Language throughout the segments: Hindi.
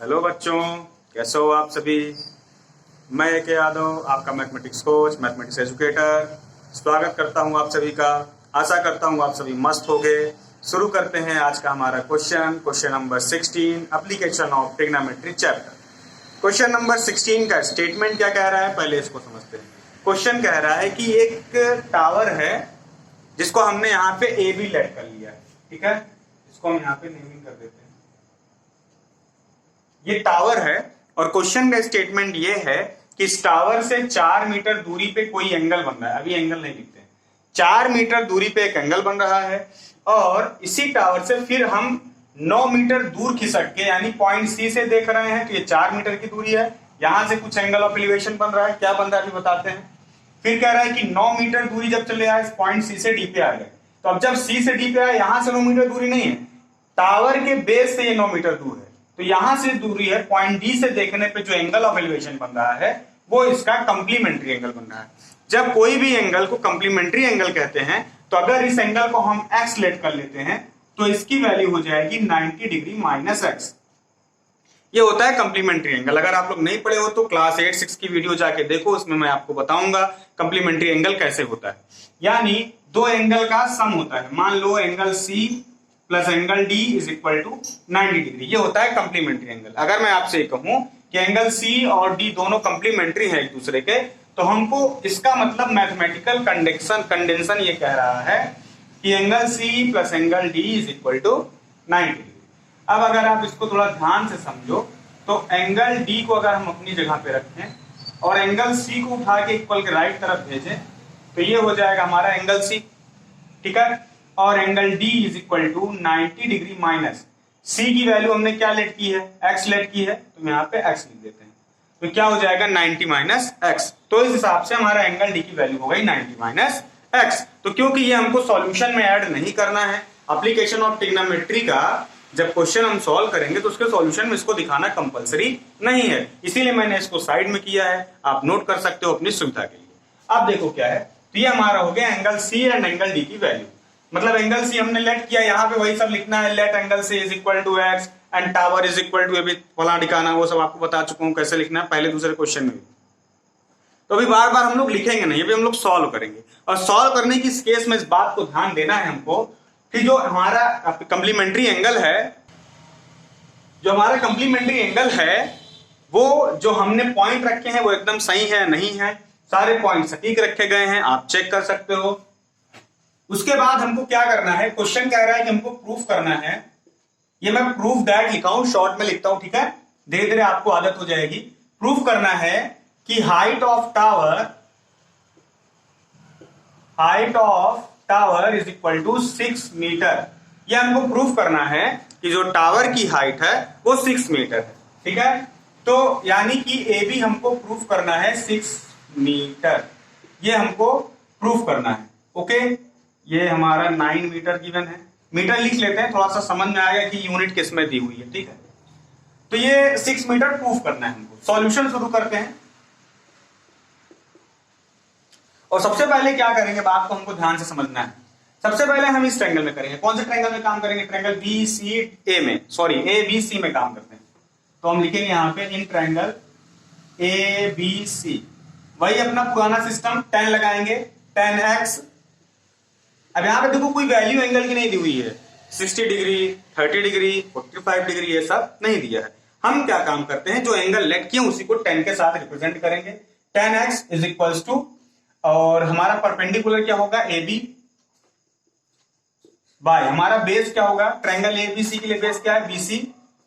हेलो बच्चों, कैसे हो आप सभी। मैं ए.के. यादव, आपका मैथमेटिक्स कोच, मैथमेटिक्स एजुकेटर, स्वागत करता हूं आप सभी का। आशा करता हूं आप सभी मस्त होंगे। शुरू करते हैं आज का हमारा question number 16, application of trigonometry chapter. Question number 16 का स्टेटमेंट क्या कह रहा है, पहले इसको समझते हैं। क्वेश्चन कह रहा है कि एक टावर है जिसको हमने यहाँ पे ए बी लेट कर लिया है, ठीक है। इसको हम यहाँ पे नेमिंग कर देते हैं। ये टावर है और क्वेश्चन का स्टेटमेंट ये है कि इस टावर से 4 मीटर दूरी पे कोई एंगल बन रहा है। अभी एंगल नहीं लिखते हैं। 4 मीटर दूरी पे एक एंगल बन रहा है और इसी टावर से फिर हम 9 मीटर दूर खिसक के, यानी पॉइंट सी से देख रहे हैं तो ये 4 मीटर की दूरी है। यहां से कुछ एंगल ऑफ एलिवेशन बन रहा है। क्या बन रहा है अभी बताते हैं। फिर कह रहा है कि 9 मीटर दूरी जब चले आए पॉइंट सी से डी पे आ गए, तो अब जब सी से डी पे आए, यहां से 9 मीटर दूरी नहीं है, टावर के बेस से ये 9 मीटर दूर है। तो यहां से दूरी है, पॉइंट डी से देखने पे जो एंगल ऑफ एलिवेशन बन रहा है वो इसका कंप्लीमेंट्री एंगल बन रहा है। जब कोई भी एंगल को कंप्लीमेंट्री एंगल कहते हैं तो अगर इस एंगल को हम एक्स लेट कर लेते हैं तो इसकी वैल्यू हो जाएगी 90 डिग्री माइनस एक्स। ये होता है कंप्लीमेंट्री एंगल। अगर आप लोग नहीं पढ़े हो तो क्लास 8-6 की वीडियो जाके देखो, उसमें मैं आपको बताऊंगा कंप्लीमेंट्री एंगल कैसे होता है। यानी दो एंगल का सम होता है। मान लो angle C plus angle D is equal to 90 degree, ये होता है कंप्लीमेंट्री एंगल। अगर मैं आपसे कहूं कि एंगल सी और डी दोनों कंप्लीमेंट्री है एक दूसरे के, तो हमको इसका मतलब मैथमेटिकल कंडेंसन ये कह रहा है कि angle C plus angle D is equal to 90 degree. अब अगर आप इसको थोड़ा ध्यान से समझो तो एंगल डी को अगर हम अपनी जगह पे रखें और एंगल सी को उठा के इक्वल के राइट तरफ भेजें तो ये हो जाएगा हमारा एंगल सी, ठीक है। और angle D is equal to 90 degree minus C की वैल्यू हमने क्या लेट की है, एक्स लेट की है, तो यहाँ पे एक्स लिख देते हैं। तो क्या हो जाएगा 90 माइनस एक्स। तो इस हिसाब से हमारा एंगल डी की वैल्यू हो गई 90 माइनस एक्स। तो क्योंकि ये हमको सॉल्यूशन में ऐड नहीं करना है, एप्लीकेशन ऑफ ट्रिग्नोमेट्री का जब क्वेश्चन हम सॉल्व करेंगे तो उसके सॉल्यूशन में इसको दिखाना कंपलसरी नहीं है, इसीलिए मैंने इसको साइड में किया है। आप नोट कर सकते हो अपनी सुविधा के लिए। अब देखो क्या है, तो ये हमारा हो गया angle C and angle D की वैल्यू। मतलब एंगल सी हमने लेट किया, यहाँ पे वही सब लिखना है, let angle C is equal to X and tower is equal to, अभी फला ठिकाना वो सब आपको बता चुका हूँ कैसे लिखना है पहले दूसरे क्वेश्चन में भी। तो अभी बार बार हम लोग लिखेंगे नहीं, अभी हम लोग सॉल्व करेंगे। और सॉल्व करने की इस केस में इस बात को ध्यान देना है हमको कि जो हमारा कंप्लीमेंट्री एंगल है, जो हमारा कंप्लीमेंट्री एंगल है वो जो हमने पॉइंट रखे हैं वो एकदम सही है नहीं है, सारे पॉइंट सटीक रखे गए हैं, आप चेक कर सकते हो। उसके बाद हमको क्या करना है, क्वेश्चन कह रहा है कि हमको प्रूफ करना है। ये मैं प्रूफ दैट लिखा हूं, शॉर्ट में लिखता हूं, ठीक है, धीरे धीरे आपको आदत हो जाएगी। प्रूफ करना है कि height of tower is equal to 6 metre. ये हमको प्रूफ करना है कि जो टावर की हाइट है वो 6 मीटर है, ठीक है। तो यानी कि ए बी हमको प्रूफ करना है 6 मीटर, ये हमको प्रूफ करना है। ओके, ये हमारा 9 मीटर गिवन है। मीटर लिख लेते हैं, थोड़ा सा समझ में आएगा कि यूनिट किस में दी हुई है, ठीक है। तो ये 6 मीटर प्रूफ करना है हमको। सॉल्यूशन शुरू करते हैं और सबसे पहले क्या करेंगे, बात को हमको ध्यान से समझना है। सबसे पहले हम इस ट्रायंगल में करेंगे। कौन से ट्रायंगल में काम करेंगे, ट्रायंगल बी सी ए में, सॉरी ए बी सी में काम करते हैं। तो हम लिखेंगे यहाँ पे in triangle A B C, वही अपना पुराना सिस्टम, 10 लगाएंगे, 10x। अब यहां पे देखो कोई वैल्यू एंगल की नहीं दी हुई है, 60 डिग्री, 30 डिग्री, 45 डिग्री, ये सब नहीं दिया है। हम क्या काम करते हैं, जो एंगल लेट किए उसी को 10 के साथ रिप्रेजेंट करेंगे। 10x इज इक्वल्स टू, और हमारा परपेंडिकुलर क्या होगा, ए बी बाय हमारा बेस क्या होगा, ट्रायंगल ए बी सी के लिए बेस क्या है, बीसी।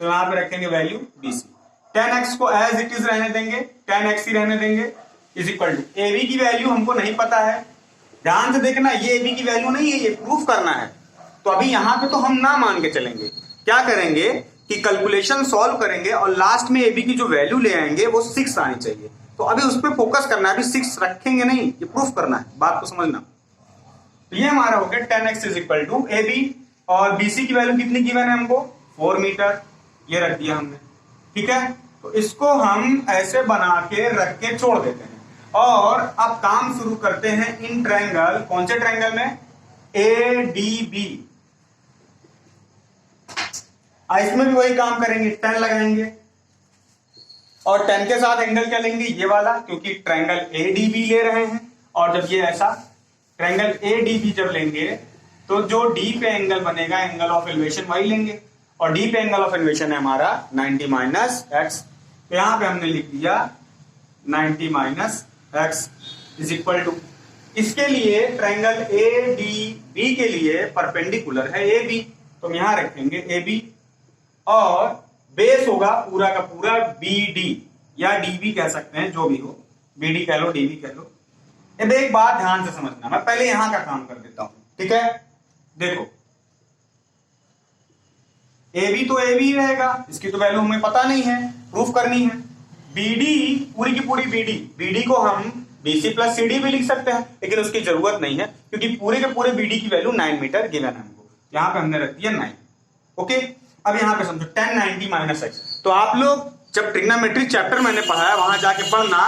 तो यहां पे रखेंगे वैल्यू बीसी। 10x को एज इट इज रहने देंगे, 10x ही रहने देंगे, is equal to A B की वैल्यू हमको नहीं पता है। ध्यान से देखना, ये ए बी की वैल्यू नहीं है, ये प्रूफ करना है। तो अभी यहां पे तो हम ना मान के चलेंगे, क्या करेंगे कि कैलकुलेशन सॉल्व करेंगे और लास्ट में ए बी की जो वैल्यू ले आएंगे वो 6 आनी चाहिए। तो अभी उस पर फोकस करना है, अभी 6 रखेंगे नहीं, ये प्रूफ करना है, बात को समझना। तो ये हमारा हो गया 10x is equal to A B, और बीसी की वैल्यू कितनी गिवन है हमको, 4 मीटर, ये रख दिया हमने, ठीक है। तो इसको हम ऐसे बना के रख के छोड़ देते हैं और अब काम शुरू करते हैं इन ट्रायंगल, कौन से ट्रायंगल में, ए डी बी। इसमें भी वही काम करेंगे, 10 लगाएंगे, और 10 के साथ एंगल क्या लेंगे, ये वाला, क्योंकि ट्रायंगल एडीबी ले रहे हैं। और जब ये ऐसा ट्रायंगल एडीबी जब लेंगे तो जो डी पे एंगल बनेगा, एंगल ऑफ एलिवेशन वही लेंगे, और डी पे एंगल ऑफ एलिवेशन है हमारा 90 माइनस एक्स। तो यहां पे हमने लिख दिया 90 minus X is equal to, इसके लिए ट्रायंगल एडीबी के लिए परपेंडिकुलर है ए बी, तो हम यहां रखेंगे ए बी, और बेस होगा पूरा का पूरा बी डी या डीबी कह सकते हैं, जो भी हो, बी डी कह लो, डीबी कह लो। अब एक बात ध्यान से समझना, मैं पहले यहां का काम कर देता हूं, ठीक है। देखो ए बी तो ए बी रहेगा, इसकी तो वैल्यू हमें पता नहीं है, प्रूफ करनी है। बीडी पूरी की पूरी बीडी को हम बीसी प्लस सीडी भी लिख सकते हैं, लेकिन उसकी जरूरत नहीं है, क्योंकि पूरे के पूरे बीडी की वैल्यू 9 मीटर गिवन है हमको, यहां पे हमने रख दिया 9। ओके, अब यहां पे समझो 10 90 माइनस एक्स, तो आप लोग जब ट्रिग्नोमेट्री चैप्टर मैंने पढ़ाया वहां जाके पढ़ना,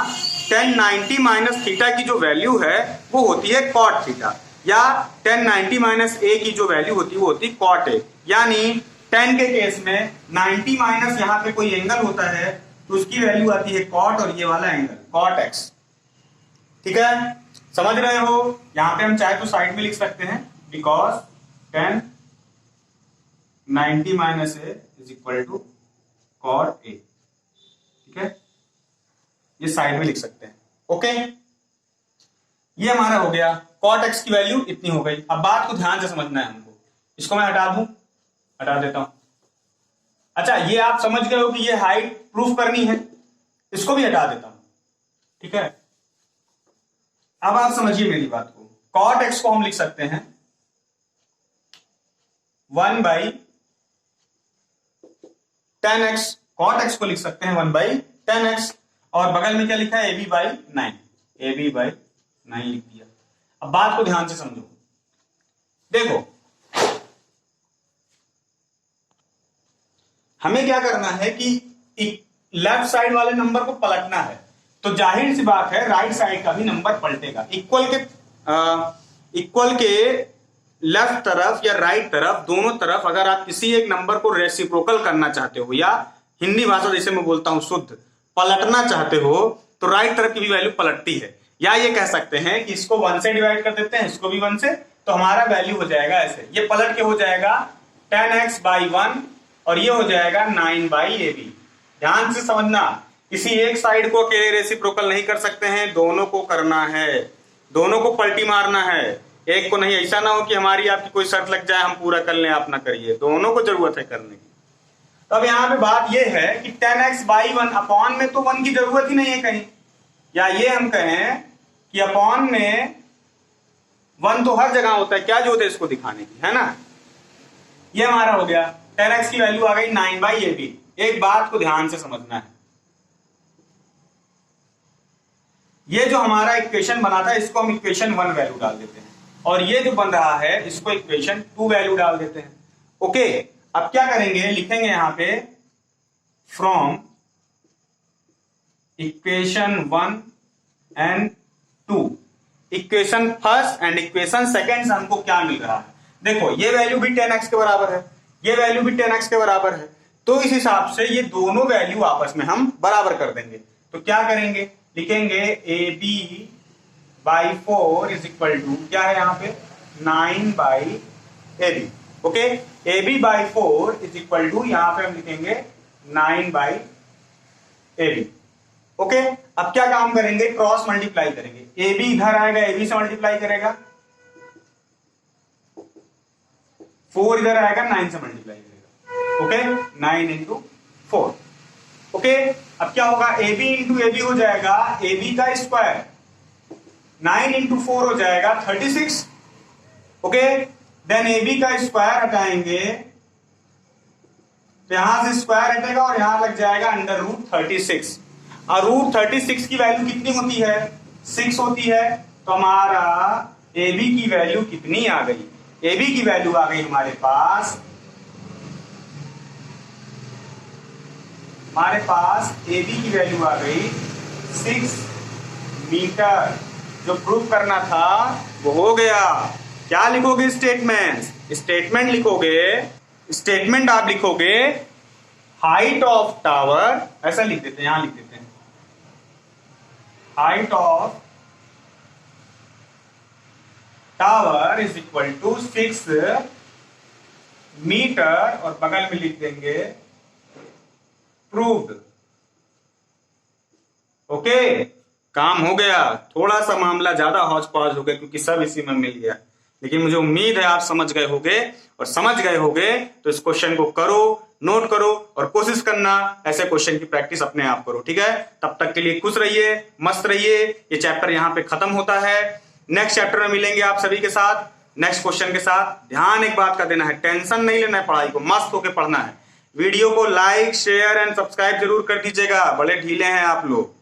10 90 माइनस थीटा की जो वैल्यू है वो होती है कॉट थीटा, या 10 90 माइनस ए की जो वैल्यू होती है वो होती है कॉट ए। यानी 10 के केस में 90 माइनस यहाँ पे कोई एंगल होता है तो उसकी वैल्यू आती है कॉट, और ये वाला एंगल कॉट एक्स, ठीक है, समझ रहे हो। यहां पे हम चाहे तो साइड में लिख सकते हैं, because 10 90 minus A is equal to cot A, ठीक है, ये साइड में लिख सकते हैं। ओके, ये हमारा हो गया, कॉट एक्स की वैल्यू इतनी हो गई। अब बात को ध्यान से समझना है हमको, इसको मैं हटा दूं, हटा देता हूं। अच्छा, ये आप समझ गए हो कि ये हाइट प्रूफ करनी है, इसको भी हटा देता हूं, ठीक है। अब आप समझिए मेरी बात को, कॉट एक्स को हम लिख सकते हैं 1/10x, कॉट एक्स को लिख सकते हैं 1/10x, और बगल में क्या लिखा है, AB/9, AB/9 लिख दिया। अब बात को ध्यान से समझो, देखो हमें क्या करना है कि लेफ्ट साइड वाले नंबर को पलटना है, तो जाहिर सी बात है राइट साइड का भी नंबर पलटेगा। इक्वल के लेफ्ट तरफ या राइट तरफ, दोनों तरफ अगर आप किसी एक नंबर को रेसिप्रोकल करना चाहते हो, या हिंदी भाषा जैसे मैं बोलता हूं शुद्ध पलटना चाहते हो, तो राइट तरफ की भी वैल्यू पलटती है। या ये कह सकते हैं कि इसको 1 से डिवाइड कर देते हैं, इसको भी 1 से, तो हमारा वैल्यू हो जाएगा ऐसे, ये पलट के हो जाएगा 10x/1, और ये हो जाएगा 9/AB। ध्यान से समझना, किसी एक साइड को अकेले रेसिप्रोकल नहीं कर सकते हैं, दोनों को करना है, दोनों को पलटी मारना है, एक को नहीं। ऐसा ना हो कि हमारी आपकी कोई शर्त लग जाए हम पूरा कर लें, आप ना करिए, दोनों को जरूरत है करने की। तो अब यहाँ पे बात यह है कि 10x/1, अपॉन में तो 1 की जरूरत ही नहीं है कहीं, या ये हम कहें कि अपॉन में 1 तो हर जगह होता है, क्या जरूरत है इसको दिखाने की, है ना। ये हमारा हो गया, 10x की वैल्यू आ गई 9/AB। एक बात को ध्यान से समझना है, ये जो हमारा इक्वेशन बना था इसको हम इक्वेशन 1 वैल्यू डाल देते हैं, और ये जो बन रहा है इसको इक्वेशन 2 वैल्यू डाल देते हैं। ओके, अब क्या करेंगे, लिखेंगे यहां पे from equation 1 and 2, equation first and equation second से हमको क्या मिल रहा है। देखो ये वैल्यू भी 10x के बराबर है, ये वैल्यू भी 10x के बराबर है, तो इस हिसाब से ये दोनों वैल्यू आपस में हम बराबर कर देंगे। तो क्या करेंगे, लिखेंगे AB/4 इज इक्वल टू क्या है यहाँ पे 9/AB। Okay, AB/4 is equal to यहां पे हम लिखेंगे 9/AB। ओके, अब क्या काम करेंगे, क्रॉस मल्टीप्लाई करेंगे, AB इधर आएगा, AB से मल्टीप्लाई करेगा, 4 इधर आएगा, 9 से मल्टीप्लाई करेगा। ओके, 9 × 4। ओके, अब क्या होगा, AB × AB हो जाएगा AB का स्क्वायर, 9 × 4 हो जाएगा 36। ओके, देन AB का स्क्वायर हटाएंगे तो यहां से स्क्वायर हटेगा और यहां लग जाएगा √36, और √36 की वैल्यू कितनी होती है, 6 होती है। तो हमारा AB की वैल्यू कितनी आ गई, AB की वैल्यू आ गई हमारे पास AB की वैल्यू आ गई 6 मीटर। जो प्रूफ करना था वो हो गया। क्या लिखोगे, स्टेटमेंट लिखोगे, स्टेटमेंट आप लिखोगे हाइट ऑफ टावर, ऐसा लिख देते हैं, यहां लिख देते हैं, height of tower is equal to 6 metre और बगल में लिख देंगे प्रूव्ड। ओके, काम हो गया। थोड़ा सा मामला ज्यादा हौज पौज हो गया क्योंकि सब इसी में मिल गया, लेकिन मुझे उम्मीद है आप समझ गए होगे, और समझ गए होगे तो इस क्वेश्चन को करो, नोट करो और कोशिश करना ऐसे क्वेश्चन की प्रैक्टिस अपने आप करो। ठीक है, तब तक के लिए खुश रहिए, मस्त रहिए। ये चैप्टर यहां पे खत्म होता है। नेक्स्ट चैप्टर में मिलेंगे आप सभी के साथ, नेक्स्ट क्वेश्चन के साथ। ध्यान एक बात का देना है, टेंशन नहीं लेना है, पढ़ाई को मस्त होकर पढ़ना है। वीडियो को लाइक शेयर एंड सब्सक्राइब जरूर कर दीजिएगा, बड़े ढीले हैं आप लोग।